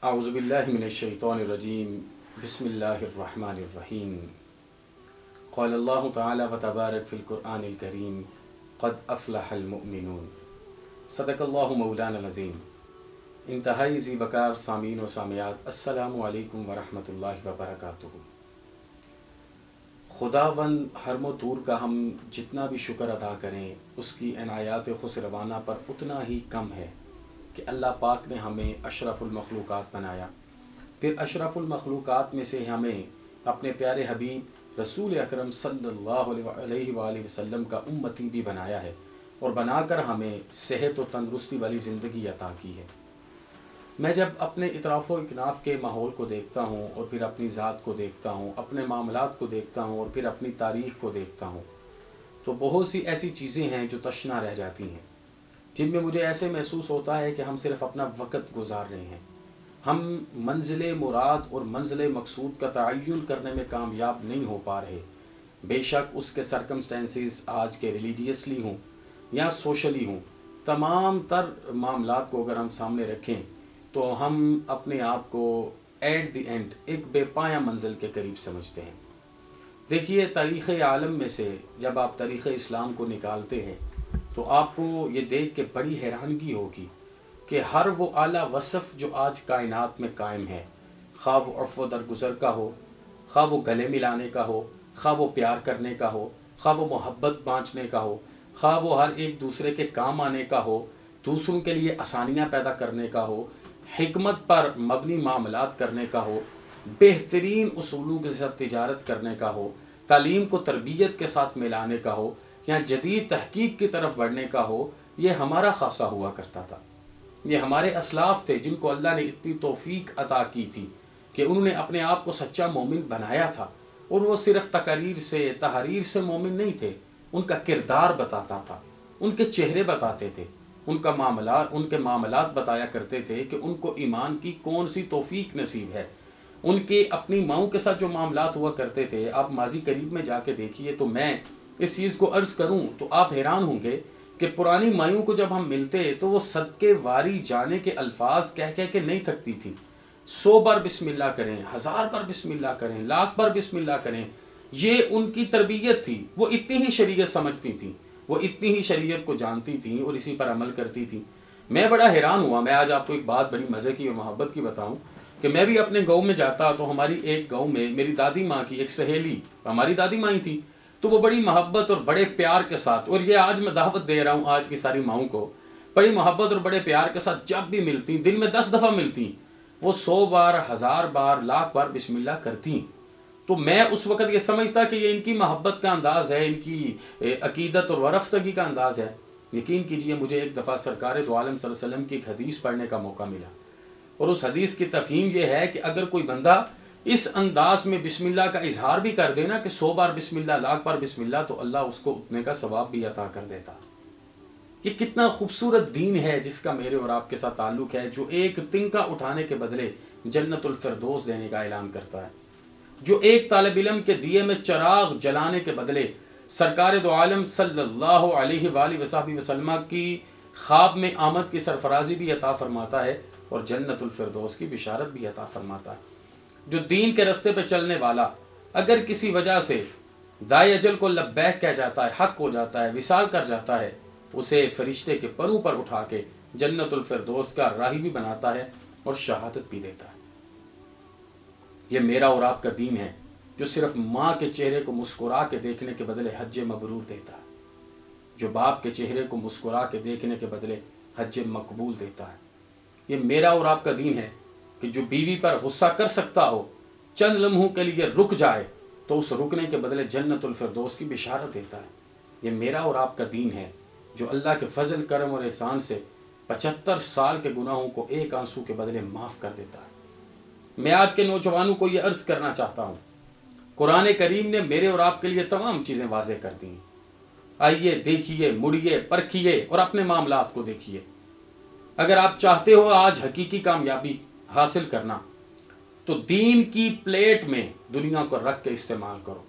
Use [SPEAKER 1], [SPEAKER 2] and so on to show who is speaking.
[SPEAKER 1] اعوذ باللہ من الشیطان الرجیم بسم اللہ الرحمن الرحیم قال اللہ تعالی و تبارک فی القرآن الکریم قد افلح المؤمنون صدق اللہ مولانا العظیم۔ انتہائی ذی وقار سامعین و سامعات، السلام علیکم ورحمۃ اللہ وبرکاتہ۔ خداوند حرم و طور کا ہم جتنا بھی شکر ادا کریں اس کی عنایات خسروانہ پر اتنا ہی کم ہے کہ اللہ پاک نے ہمیں اشرف المخلوقات بنایا، پھر اشرف المخلوقات میں سے ہمیں اپنے پیارے حبیب رسول اکرم صلی اللہ علیہ وآلہ وسلم کا امتی بھی بنایا ہے، اور بنا کر ہمیں صحت و تندرستی والی زندگی عطا کی ہے۔ میں جب اپنے اطراف و اکناف کے ماحول کو دیکھتا ہوں اور پھر اپنی ذات کو دیکھتا ہوں، اپنے معاملات کو دیکھتا ہوں اور پھر اپنی تاریخ کو دیکھتا ہوں، تو بہت سی ایسی چیزیں ہیں جو تشنا رہ جاتی ہیں، جن میں مجھے ایسے محسوس ہوتا ہے کہ ہم صرف اپنا وقت گزار رہے ہیں، ہم منزل مراد اور منزل مقصود کا تعین کرنے میں کامیاب نہیں ہو پا رہے۔ بے شک اس کے سرکمسٹینسز آج کے ریلیجیسلی ہوں یا سوشلی ہوں، تمام تر معاملات کو اگر ہم سامنے رکھیں تو ہم اپنے آپ کو ایٹ دی اینڈ ایک بے پایہ منزل کے قریب سمجھتے ہیں۔ دیکھیے، تاریخ عالم میں سے جب آپ تاریخ اسلام کو نکالتے ہیں تو آپ کو یہ دیکھ کے بڑی حیرانگی ہوگی کہ ہر وہ اعلیٰ وصف جو آج کائنات میں قائم ہے، خواہ وہ عفو درگزر کا ہو، خواہ وہ گلے ملانے کا ہو، خواہ وہ پیار کرنے کا ہو، خواہ وہ محبت بانٹنے کا ہو، خواہ وہ ہر ایک دوسرے کے کام آنے کا ہو، دوسروں کے لیے آسانیاں پیدا کرنے کا ہو، حکمت پر مبنی معاملات کرنے کا ہو، بہترین اصولوں کے ساتھ تجارت کرنے کا ہو، تعلیم کو تربیت کے ساتھ ملانے کا ہو یا جدید تحقیق کی طرف بڑھنے کا ہو، یہ ہمارا خاصہ ہوا کرتا تھا۔ یہ ہمارے اسلاف تھے جن کو اللہ نے اتنی توفیق عطا کی تھی کہ انہوں نے اپنے آپ کو سچا مومن بنایا تھا، اور وہ صرف تقاریر سے تحریر سے مومن نہیں تھے، ان کا کردار بتاتا تھا، ان کے چہرے بتاتے تھے، ان کے معاملات بتایا کرتے تھے کہ ان کو ایمان کی کون سی توفیق نصیب ہے۔ ان کے اپنی ماؤں کے ساتھ جو معاملات ہوا کرتے تھے، آپ ماضی قریب میں جا کے دیکھیے تو میں اس چیز کو عرض کروں تو آپ حیران ہوں گے کہ پرانی مائیوں کو جب ہم ملتے تو وہ صدقے واری جانے کے الفاظ کہہ کے نہیں تھکتی تھی۔ 100 بار بسم اللہ کریں، 1000 بار بسم اللہ کریں، 1,00,000 بار بسم اللہ کریں، یہ ان کی تربیت تھی۔ وہ اتنی ہی شریعت سمجھتی تھیں، وہ اتنی ہی شریعت کو جانتی تھیں اور اسی پر عمل کرتی تھیں۔ میں بڑا حیران ہوا۔ میں آج آپ کو ایک بات بڑی مزے کی اور محبت کی بتاؤں کہ میں بھی اپنے گاؤں میں جاتا تو ہماری ایک گاؤں میں میری دادی ماں کی ایک سہیلی، ہماری دادی ماں ہی تھی، تو وہ بڑی محبت اور بڑے پیار کے ساتھ، اور یہ آج میں دعوت دے رہا ہوں آج کی ساری ماؤں کو، بڑی محبت اور بڑے پیار کے ساتھ جب بھی ملتی، دن میں 10 دفعہ ملتی، وہ 100 بار، 1000 بار، 1,00,000 بار بسم اللہ کرتی۔ تو میں اس وقت یہ سمجھتا کہ یہ ان کی محبت کا انداز ہے، ان کی عقیدت اور ورفتگی کا انداز ہے۔ یقین کیجئے، مجھے ایک دفعہ سرکار دو عالم صلی اللہ علیہ وسلم کی ایک حدیث پڑھنے کا موقع ملا، اور اس حدیث کی تفہیم یہ ہے کہ اگر کوئی بندہ اس انداز میں بسم اللہ کا اظہار بھی کر دینا کہ 100 بار بسم اللہ، 1,00,000 بار بسم اللہ، تو اللہ اس کو اتنے کا ثواب بھی عطا کر دیتا۔ یہ کتنا خوبصورت دین ہے جس کا میرے اور آپ کے ساتھ تعلق ہے، جو ایک تنکا اٹھانے کے بدلے جنت الفردوس دینے کا اعلان کرتا ہے، جو ایک طالب علم کے دیے میں چراغ جلانے کے بدلے سرکار دو عالم صلی اللہ علیہ وآلہ وسلم کی خواب میں آمد کی سرفرازی بھی عطا فرماتا ہے اور جنت الفردوس کی بشارت بھی عطا فرماتا ہے۔ جو دین کے رستے پہ چلنے والا اگر کسی وجہ سے دائے اجل کو لبیک کہہ جاتا ہے، حق ہو جاتا ہے، وصال کر جاتا ہے، اسے فرشتے کے پروں پر اٹھا کے جنت الفردوس کا راہی بھی بناتا ہے اور شہادت بھی دیتا ہے۔ یہ میرا اور آپ کا دین ہے جو صرف ماں کے چہرے کو مسکرا کے دیکھنے کے بدلے حج مبرور دیتا ہے، جو باپ کے چہرے کو مسکرا کے دیکھنے کے بدلے حج مقبول دیتا ہے۔ یہ میرا اور آپ کا دین ہے کہ جو بیوی پر غصہ کر سکتا ہو، چند لمحوں کے لیے رک جائے تو اس رکنے کے بدلے جنت الفردوس کی بشارت دیتا ہے۔ یہ میرا اور آپ کا دین ہے جو اللہ کے فضل، کرم اور احسان سے 75 سال کے گناہوں کو ایک آنسو کے بدلے معاف کر دیتا ہے۔ میں آج کے نوجوانوں کو یہ عرض کرنا چاہتا ہوں، قرآن کریم نے میرے اور آپ کے لیے تمام چیزیں واضح کر دی ہیں۔ آئیے، دیکھیے، مڑیے، پرکھیے اور اپنے معاملات کو دیکھیے۔ اگر آپ چاہتے ہو آج حقیقی کامیابی حاصل کرنا تو دین کی پلیٹ میں دنیا کو رکھ کے استعمال کرو۔